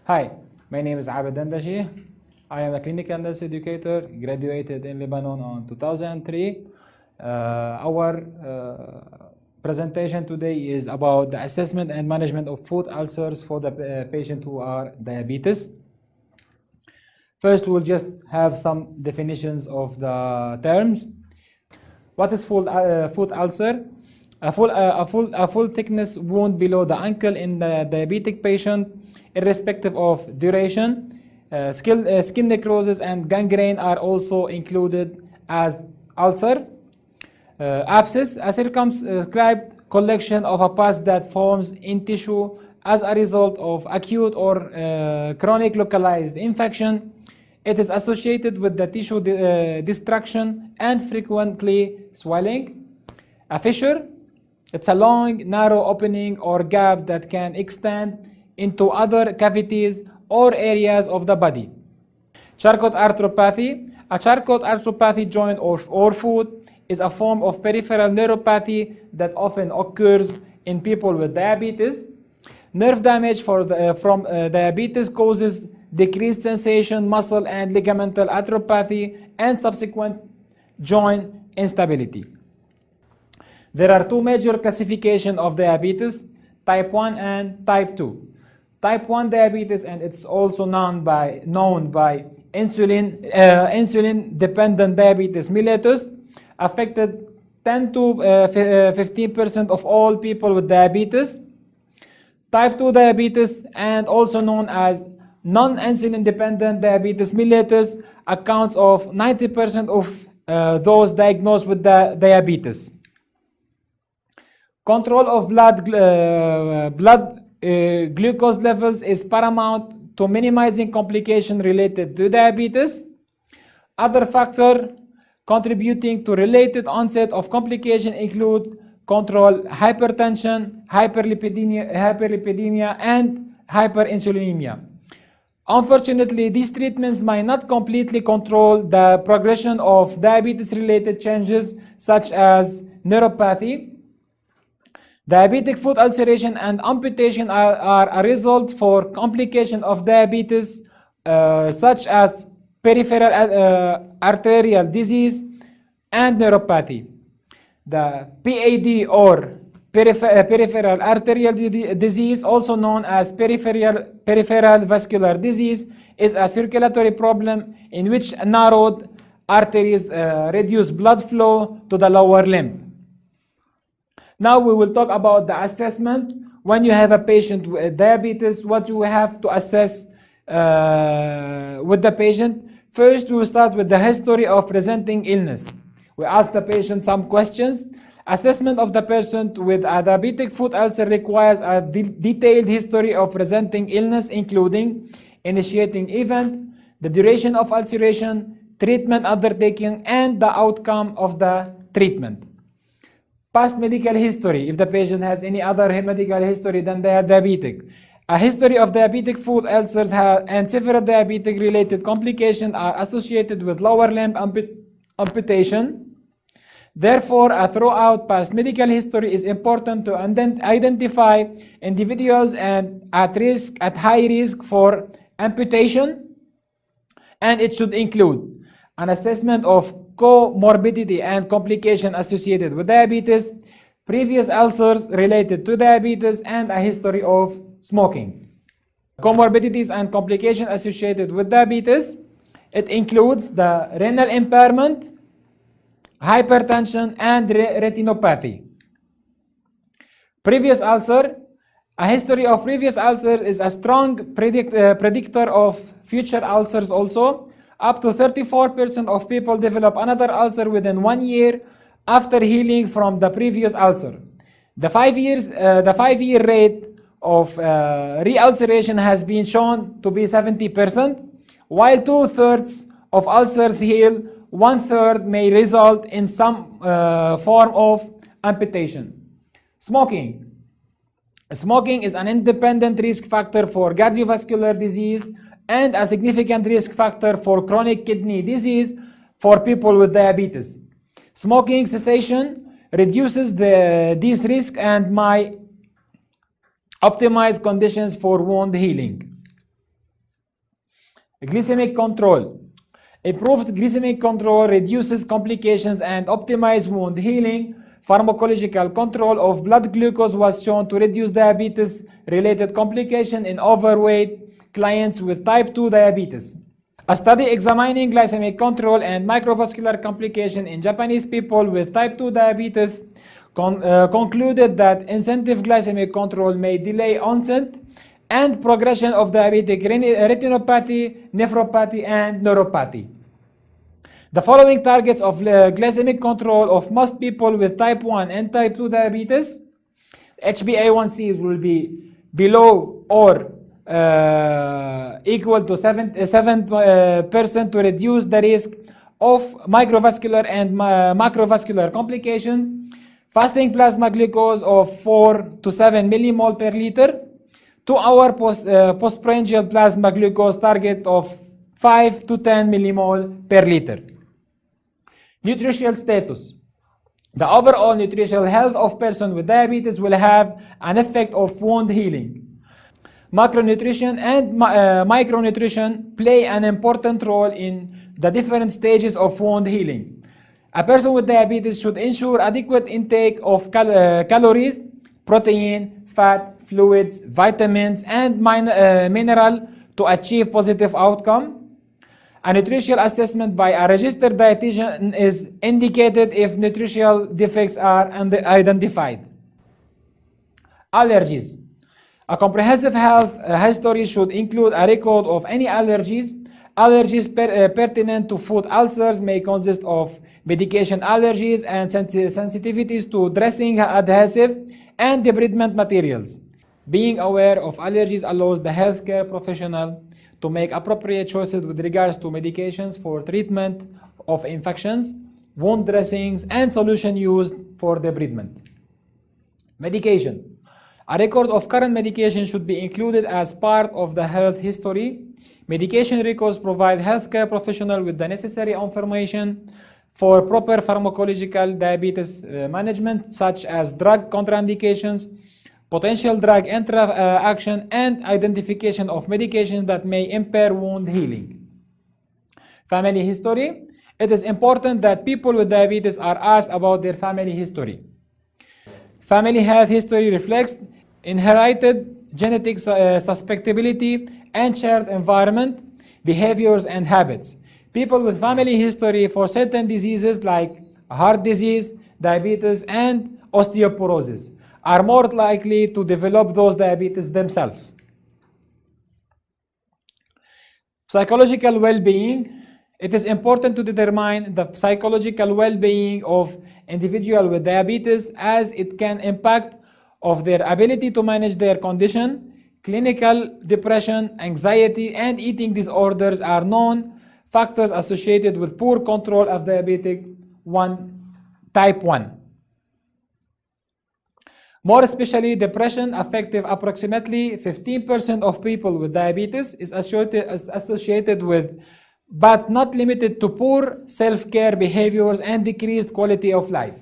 Hi, my name is Abed Dandashi. I am a clinical nurse educator, graduated in Lebanon on 2003. Our presentation today is about the assessment and management of food ulcers for the patient who are diabetes. First, we'll just have some definitions of the terms. What is food ulcer? A full thickness wound below the ankle in the diabetic patient, irrespective of duration. Skin necrosis and gangrene are also included as ulcer. Abscess, a circumscribed collection of a pus that forms in tissue as a result of acute or chronic localized infection. It is associated with the tissue destruction and frequently swelling. A fissure, it's a long, narrow opening or gap that can extend into other cavities or areas of the body. Charcot arthropathy, a Charcot arthropathy joint or foot is a form of peripheral neuropathy that often occurs in people with diabetes. Nerve damage from diabetes causes decreased sensation, muscle and ligamental atrophy, and subsequent joint instability. There are two major classifications of diabetes, type 1 and type 2. Type 1 diabetes, and it's also known by insulin-dependent diabetes mellitus, affected 10 to 15% of all people with diabetes. Type 2 diabetes, and also known as non-insulin dependent diabetes mellitus, accounts of 90% of those diagnosed with diabetes. Control of blood glucose levels is paramount to minimizing complications related to diabetes. Other factors contributing to related onset of complication include control hypertension, hyperlipidemia, and hyperinsulinemia. Unfortunately, these treatments might not completely control the progression of diabetes-related changes such as neuropathy. Diabetic foot ulceration and amputation are a result for complication of diabetes such as peripheral arterial disease and neuropathy. The PAD or peripheral arterial disease, also known as peripheral vascular disease, is a circulatory problem in which narrowed arteries reduce blood flow to the lower limb. Now we will talk about the assessment. When you have a patient with diabetes, what you have to assess with the patient. First, we will start with the history of presenting illness. We ask the patient some questions. Assessment of the person with a diabetic foot ulcer requires a detailed history of presenting illness, including initiating event, the duration of ulceration, treatment undertaken, and the outcome of the treatment. Past medical history, if the patient has any other medical history than they are diabetic. A history of diabetic foot ulcers and several diabetic related complications are associated with lower limb amputation. Therefore, throughout past medical history is important to identify individuals and at high risk for amputation, and it should include an assessment of comorbidity and complication associated with diabetes, previous ulcers related to diabetes, and a history of smoking. Comorbidities and complications associated with diabetes, it includes the renal impairment, hypertension, and retinopathy. Previous ulcer, a history of previous ulcers is a strong predictor of future ulcers also. Up to 34% of people develop another ulcer within 1 year after healing from the previous ulcer. The 5-year rate of re-ulceration has been shown to be 70%, while 2/3 of ulcers heal, 1/3 may result in some form of amputation. Smoking. Smoking is an independent risk factor for cardiovascular disease and a significant risk factor for chronic kidney disease for people with diabetes. Smoking cessation reduces these risks and might optimize conditions for wound healing. Glycemic control. Improved glycemic control reduces complications and optimizes wound healing. Pharmacological control of blood glucose was shown to reduce diabetes-related complications in overweight clients with type 2 diabetes. A study examining glycemic control and microvascular complication in Japanese people with type 2 diabetes concluded that incentive glycemic control may delay onset and progression of diabetic retinopathy, nephropathy, and neuropathy. The following targets of glycemic control of most people with type 1 and type 2 diabetes: HbA1c will be below or equal to 7% to reduce the risk of microvascular and macrovascular complication. Fasting plasma glucose of 4 to 7 millimole per liter. 2-hour postprandial plasma glucose target of 5 to 10 millimole per liter. Nutritional status. The overall nutritional health of person with diabetes will have an effect of wound healing. Macronutrition and micronutrition play an important role in the different stages of wound healing. A person with diabetes should ensure adequate intake of calories, protein, fat, fluids, vitamins, and mineral to achieve positive outcome. A nutritional assessment by a registered dietitian is indicated if nutritional defects are identified. Allergies. A comprehensive health history should include a record of any allergies. Allergies pertinent to food ulcers may consist of medication allergies and sensitivities to dressing, adhesive, and debridement materials. Being aware of allergies allows the healthcare professional to make appropriate choices with regards to medications for treatment of infections, wound dressings, and solution used for debridement. Medication. A record of current medication should be included as part of the health history. Medication records provide healthcare professionals with the necessary information for proper pharmacological diabetes management, such as drug contraindications, potential drug interaction, and identification of medications that may impair wound healing. Family history. It is important that people with diabetes are asked about their family history. Family health history reflects inherited genetic susceptibility and shared environment, behaviors, and habits. People with family history for certain diseases like heart disease, diabetes, and osteoporosis are more likely to develop those diabetes themselves. Psychological well-being. It is important to determine the psychological well-being of individuals with diabetes, as it can impact of their ability to manage their condition. Clinical depression, anxiety, and eating disorders are known factors associated with poor control of diabetic type 1. More especially, depression affecting approximately 15% of people with diabetes is associated with, but not limited to, poor self-care behaviors and decreased quality of life.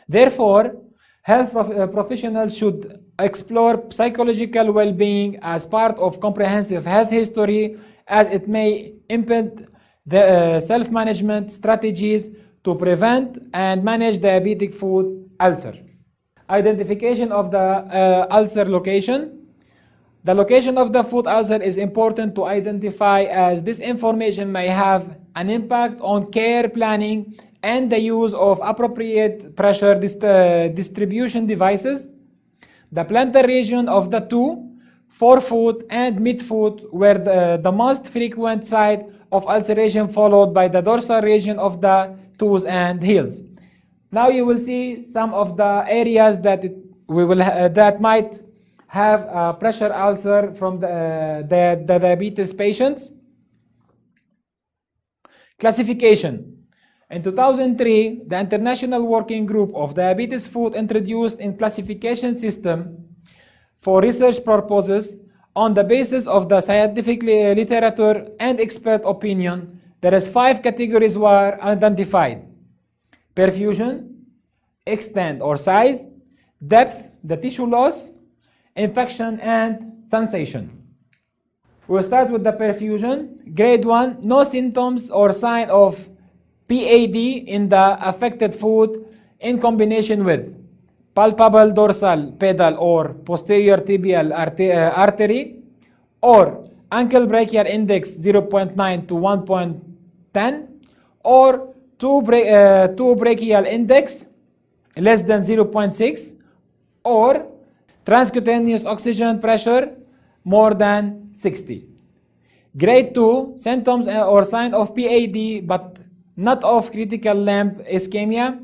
Therefore, health professionals should explore psychological well-being as part of comprehensive health history, as it may impede the self-management strategies to prevent and manage diabetic foot ulcer. Identification of the ulcer location. The location of the foot ulcer is important to identify, as this information may have an impact on care planning and the use of appropriate pressure distribution devices. The plantar region of the toe, forefoot, and midfoot were the most frequent site of ulceration, followed by the dorsal region of the toes and heels. Now you will see some of the areas that that might have a pressure ulcer from the diabetes patients. Classification. In 2003, the International Working Group of Diabetes Foot introduced a classification system for research purposes on the basis of the scientific literature and expert opinion. There is 5 categories were identified: perfusion, extent or size, depth, the tissue loss, infection, and sensation. We'll start with the perfusion. Grade 1, no symptoms or sign of PAD in the affected foot in combination with palpable dorsal pedal or posterior tibial artery, or ankle brachial index 0.9 to 1.10, or two brachial index less than 0.6, or transcutaneous oxygen pressure more than 60. Grade 2, symptoms or sign of PAD but not of critical limb ischemia,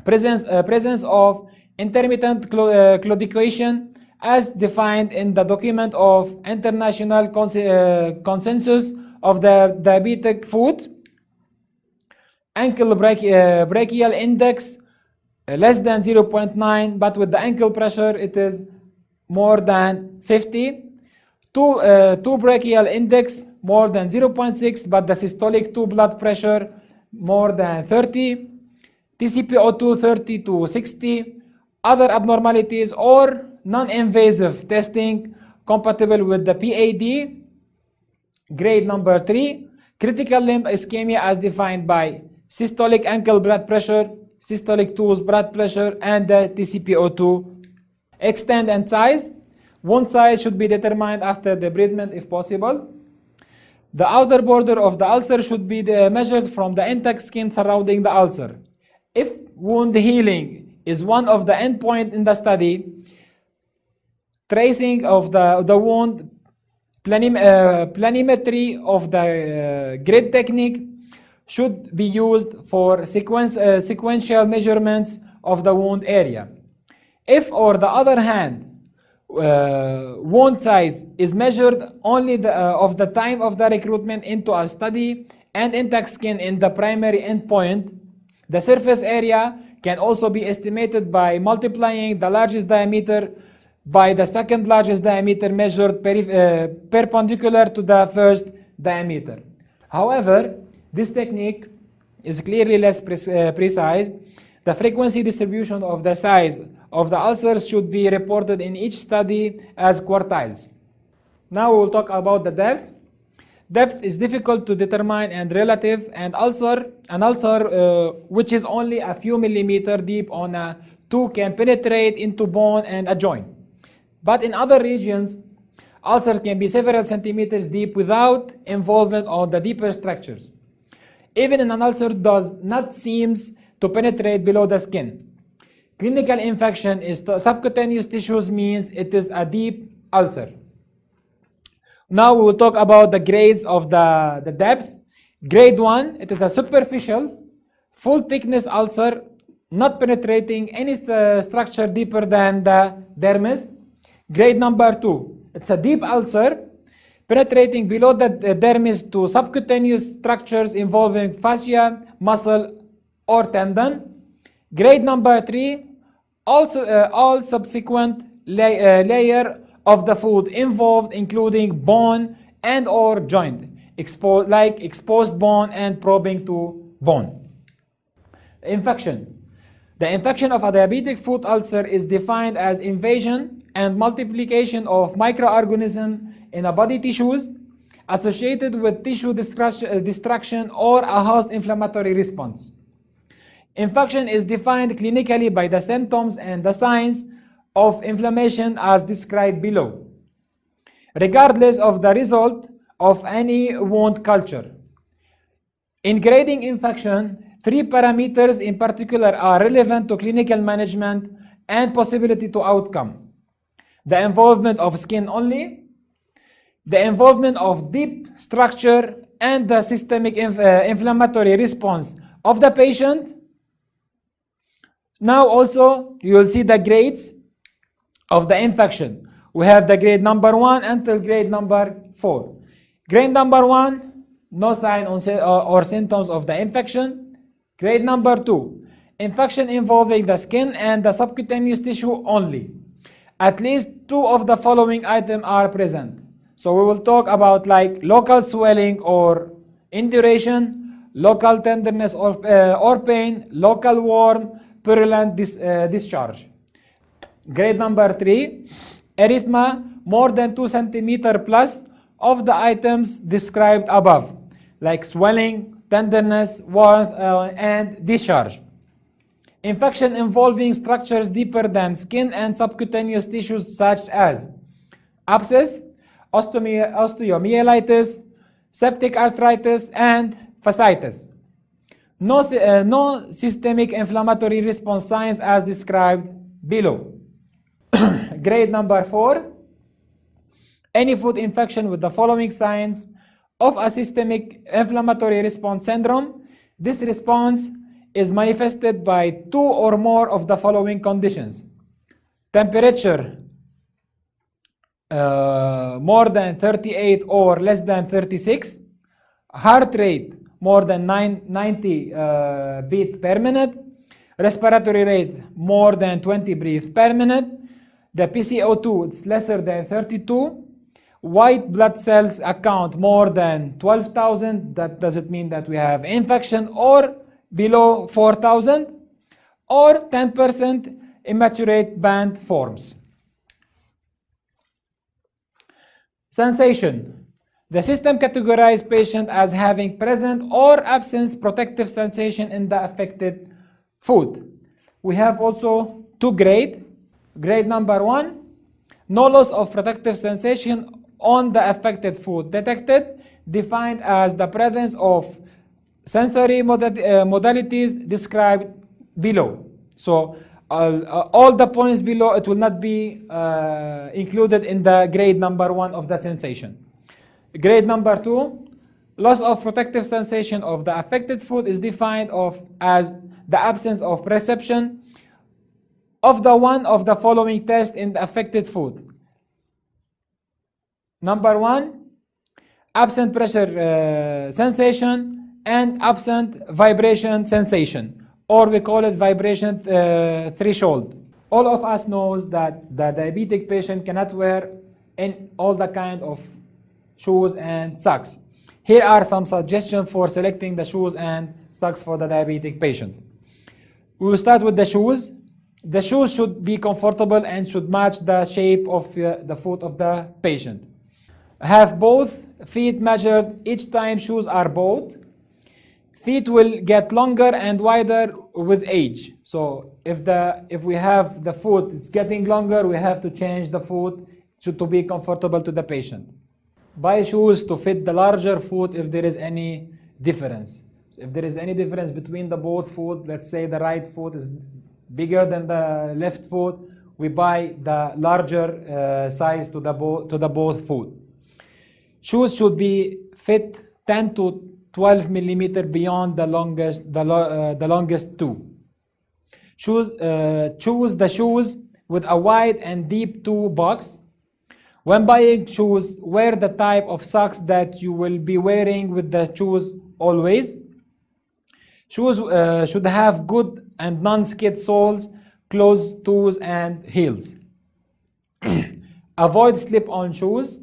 presence of intermittent claudication as defined in the document of international consensus of the diabetic foot, ankle brachial index less than 0.9, but with the ankle pressure it is more than 50. Two brachial index more than 0.6, but the systolic 2 blood pressure more than 30. TCPO2 30 to 60. Other abnormalities or non-invasive testing compatible with the PAD. Grade number 3, critical limb ischemia as defined by systolic ankle blood pressure, systolic 2 blood pressure, and the TCPO2. Extent and size. Wound size should be determined after debridement if possible. The outer border of the ulcer should be measured from the intact skin surrounding the ulcer. If wound healing is one of the endpoints in the study, tracing of the wound, planimetry of the grid technique should be used for sequential measurements of the wound area. If, on the other hand, wound size is measured only of the time of the recruitment into a study and intact skin in the primary endpoint, the surface area can also be estimated by multiplying the largest diameter by the second largest diameter measured perpendicular to the first diameter. However, this technique is clearly less precise. The frequency distribution of the size of the ulcers should be reported in each study as quartiles. Now we will talk about the depth. Depth is difficult to determine and relative, and an ulcer which is only a few millimeters deep on a tooth can penetrate into bone and a joint. But in other regions, ulcers can be several centimeters deep without involvement of the deeper structures. Even an ulcer does not seem to penetrate below the skin. Clinical infection is subcutaneous tissues means it is a deep ulcer. Now we will talk about the grades of the depth. Grade 1, it is a superficial, full thickness ulcer, not penetrating any structure deeper than the dermis. Grade number 2, it's a deep ulcer, penetrating below the dermis to subcutaneous structures involving fascia, muscle, or tendon. Grade number 3, also all subsequent layer of the food involved, including bone and or joint, like exposed bone and probing to bone. Infection. The infection of a diabetic foot ulcer is defined as invasion and multiplication of microorganisms in a body tissues associated with tissue destruction or a host inflammatory response. Infection is defined clinically by the symptoms and the signs of inflammation as described below, regardless of the result of any wound culture. In grading infection, 3 parameters in particular are relevant to clinical management and possibility to outcome: the involvement of skin only, the involvement of deep structure, and the systemic inflammatory response of the patient. Now also you will see the grades of the infection. We have the grade number 1 until grade number 4. Grade number 1, no sign or symptoms of the infection. Grade number 2, infection involving the skin and the subcutaneous tissue only. At least 2 of the following items are present. So we will talk about like local swelling or induration, local tenderness or pain, local warm, purulent discharge. Grade number 3, erythema, more than 2 centimeter plus of the items described above, like swelling, tenderness, warmth, and discharge. Infection involving structures deeper than skin and subcutaneous tissues such as abscess, osteomyelitis, septic arthritis, and fasciitis. No systemic inflammatory response signs as described below. Grade number 4, any food infection with the following signs of a systemic inflammatory response syndrome. This response is manifested by 2 or more of the following conditions: temperature more than 38 or less than 36, heart rate more than 90 beats per minute, respiratory rate more than 20 breaths per minute, the PCO2 is lesser than 32, white blood cells account more than 12,000, that doesn't mean that we have infection, or below 4,000, or 10% immaturate band forms. Sensation. The system categorizes patient as having present or absent protective sensation in the affected food. We have also 2 grades. Grade number 1, no loss of protective sensation on the affected food detected, defined as the presence of sensory modalities described below. So all the points below, it will not be included in the grade number 1 of the sensation. Grade number 2, loss of protective sensation of the affected food is defined as the absence of perception of the one of the following tests in the affected food. Number 1, absent pressure sensation and absent vibration sensation, or we call it vibration threshold. All of us knows that the diabetic patient cannot wear all the kind of shoes and socks. Here are some suggestions for selecting the shoes and socks for the diabetic patient. We will start with the shoes. The shoes should be comfortable and should match the shape of the foot of the patient. Have both feet measured each time shoes are bought. Feet will get longer and wider with age. So if we have the foot, it's getting longer, we have to change the foot to be comfortable to the patient. Buy shoes to fit the larger foot if there is any difference. So if there is any difference between the both foot, let's say the right foot is bigger than the left foot, we buy the larger size to the both foot. Shoes should be fit 10 to 12 millimeter beyond the longest two. Choose the shoes with a wide and deep toe box. When buying shoes, wear the type of socks that you will be wearing with the shoes always. Shoes should have good and non-skid soles, closed toes and heels. Avoid slip-on shoes.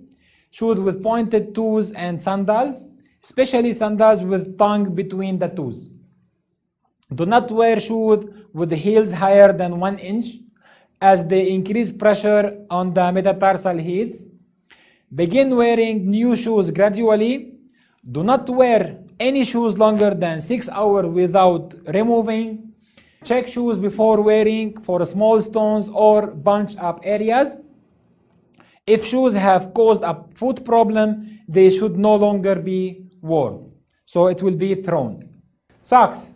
Shoes with pointed toes and sandals, especially sandals with tongue between the toes. Do not wear shoes with heels higher than 1 inch, as they increase pressure on the metatarsal heels. Begin wearing new shoes gradually. Do not wear any shoes longer than 6 hours without removing. Check shoes before wearing for small stones or bunched up areas. If shoes have caused a foot problem, they should no longer be worn. So it will be thrown. Socks.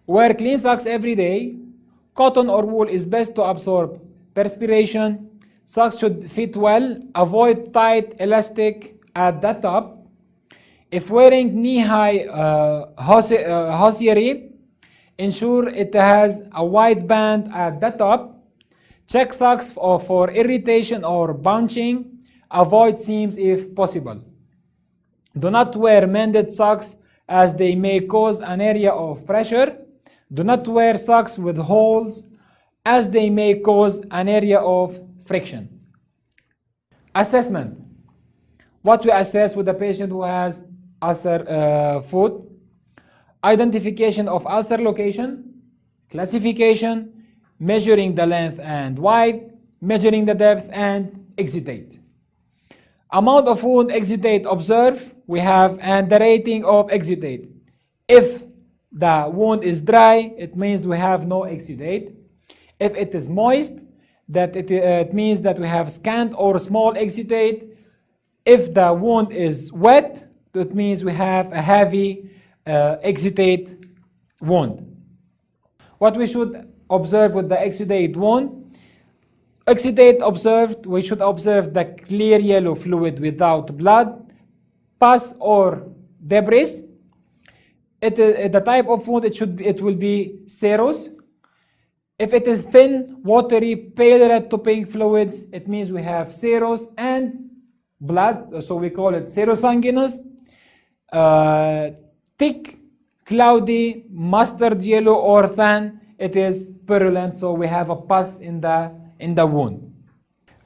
Wear clean socks every day. Cotton or wool is best to absorb perspiration. Socks should fit well. Avoid tight elastic at the top. If wearing knee-high hosiery, ensure it has a wide band at the top. Check socks for irritation or bunching. Avoid seams if possible. Do not wear mended socks as they may cause an area of pressure. Do not wear socks with holes as they may cause an area of friction. Assessment. What we assess with a patient who has ulcer foot. Identification of ulcer location. Classification. Measuring the length and width, measuring the depth, and exudate. Amount of wound exudate observed, we have, and the rating of exudate. If the wound is dry, it means we have no exudate. If it is moist, that it means that we have scant or small exudate. If the wound is wet, it means we have a heavy exudate wound. What we should observe with the exudate wound? Exudate observed, we should observe the clear yellow fluid without blood, pus or debris. The type of wound it will be serous. If it is thin, watery, pale red to pink fluids, it means we have serous and blood, so we call it serosanguinous. Thick, cloudy, mustard yellow or thin, it is purulent, so we have a pus in the wound.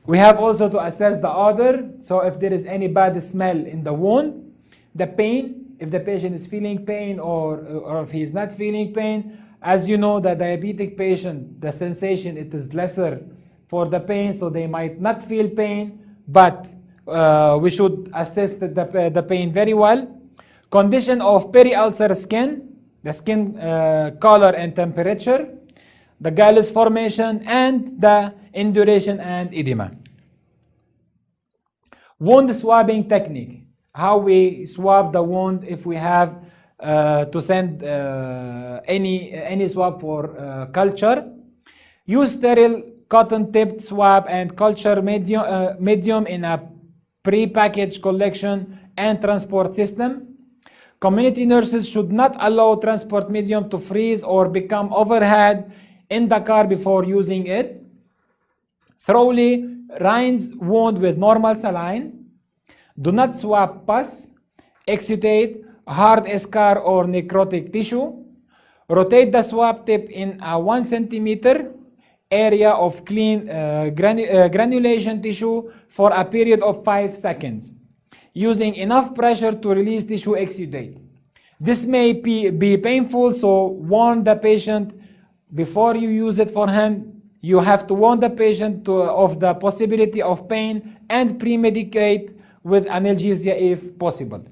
We have also to assess the odor, so if there is any bad smell in the wound, the pain, if the patient is feeling pain or if he is not feeling pain. As you know, the diabetic patient, the sensation, it is lesser for the pain, so they might not feel pain, but we should assess the pain very well. Condition of peri-ulcer skin, the skin color and temperature, the gallus formation, and the induration and edema. Wound swabbing technique, how we swab the wound if we have to send any swab for culture. Use sterile cotton-tipped swab and culture medium in a pre-packaged collection and transport system. Community nurses should not allow transport medium to freeze or become overhead in the car before using it. Thoroughly rinse wound with normal saline. Do not swab pus, exudate, hard scar or necrotic tissue. Rotate the swab tip in a 1 centimeter area of clean granulation tissue for a period of 5 seconds, using enough pressure to release tissue exudate. This may be painful, so warn the patient before you use it for him. You have to warn the patient of the possibility of pain and pre-medicate with analgesia if possible.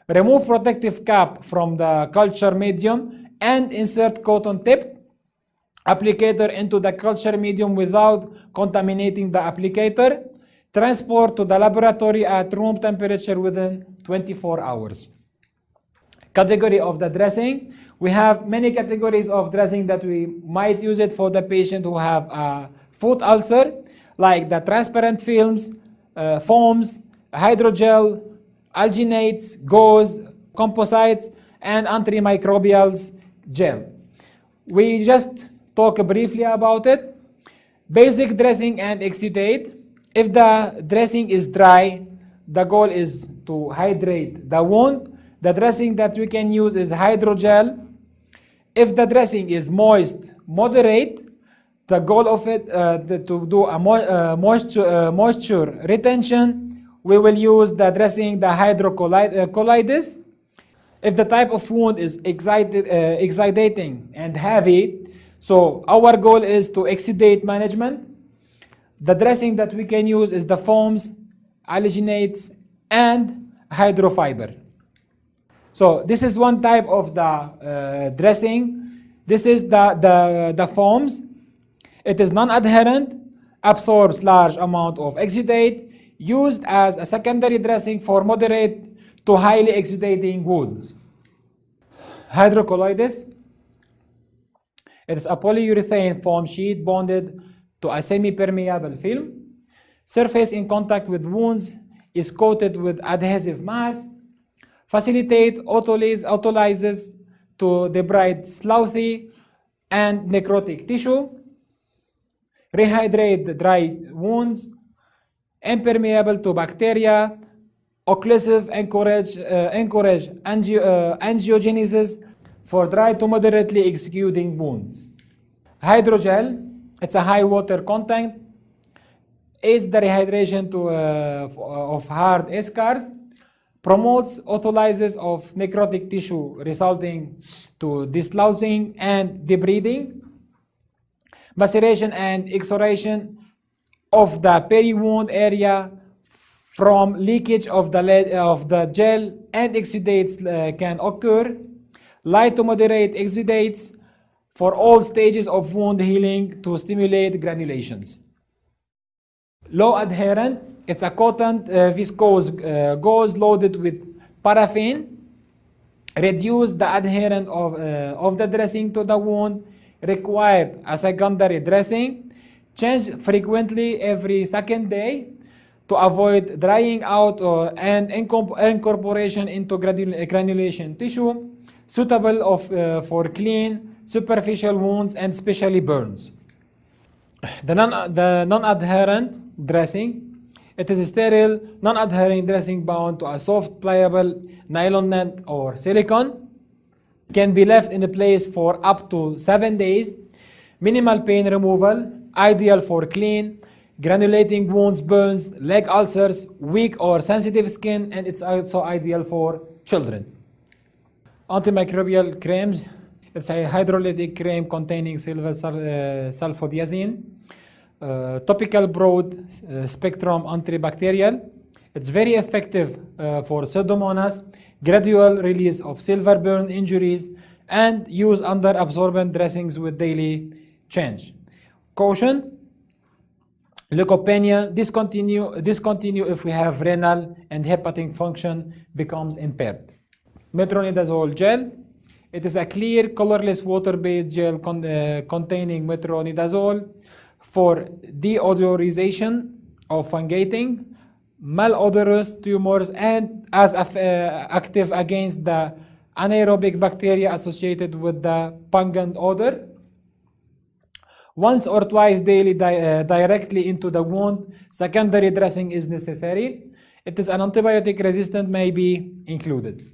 Remove protective cap from the culture medium and insert cotton tip applicator into the culture medium without contaminating the applicator. Transport to the laboratory at room temperature within 24 hours. Category of the dressing. We have many categories of dressing that we might use it for the patient who have a foot ulcer, like the transparent films, foams, hydrogel, alginates, gauze, composites, and antimicrobials gel. We just talk briefly about it. Basic dressing and exudate. If the dressing is dry, the goal is to hydrate the wound. The dressing that we can use is hydrogel. If the dressing is moist, moderate, the goal of it to do a moisture retention, we will use the dressing, the hydrocolloides. If the type of wound is exudating and heavy, so our goal is to exudate management. The dressing that we can use is the foams, alginates, and hydrofiber. So this is one type of the dressing. This is the foams. It is non-adherent, absorbs large amount of exudate, used as a secondary dressing for moderate to highly exudating wounds. Hydrocolloides. It is a polyurethane foam sheet bonded to a semi-permeable film. Surface in contact with wounds is coated with adhesive mass. Facilitate autolysis to debride sloughy and necrotic tissue. Rehydrate the dry wounds. Impermeable to bacteria. Occlusive, encourage angiogenesis for dry to moderately exuding wounds. Hydrogel, it's a high water content, aids the rehydration of hard scars, promotes autolysis of necrotic tissue resulting to dislousing and debriding, maceration and exoration of the peri-wound area from leakage of the gel and exudates can occur. Light to moderate exudates for all stages of wound healing to stimulate granulations. Low adherent, it's a cotton viscose gauze loaded with paraffin. Reduce the adherence of the dressing to the wound. Required a secondary dressing. Change frequently every second day to avoid drying out and incorporation into granulation tissue. Suitable for clean, superficial wounds and especially burns. The non-adherent dressing. It is a sterile, non-adhering dressing bound to a soft, pliable nylon net or silicone. Can be left in place for up to 7 days. Minimal pain removal, ideal for clean, granulating wounds, burns, leg ulcers, weak or sensitive skin, and it's also ideal for children. Antimicrobial creams. It's a hydrolytic cream containing silver sulfodiazine. Topical broad spectrum antibacterial. It's very effective for Pseudomonas, gradual release of silver burn injuries, and use under absorbent dressings with daily change. Caution: leukopenia, discontinue if we have renal and hepatic function becomes impaired. Metronidazole gel. It is a clear, colorless, water-based gel containing metronidazole for deodorization of fungating, malodorous tumors, and as active against the anaerobic bacteria associated with the pungent odor. Once or twice daily directly into the wound. Secondary dressing is necessary. It is an antibiotic resistant may be included.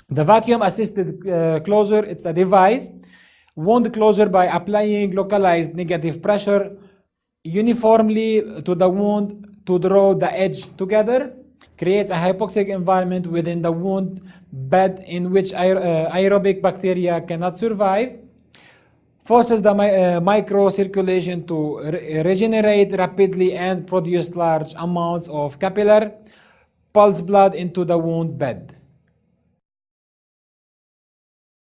The vacuum assisted closure, it's a device. Wound closure by applying localized negative pressure uniformly to the wound to draw the edge together. Creates a hypoxic environment within the wound bed in which aerobic bacteria cannot survive. Forces the microcirculation to regenerate rapidly and produce large amounts of capillary pulse blood into the wound bed.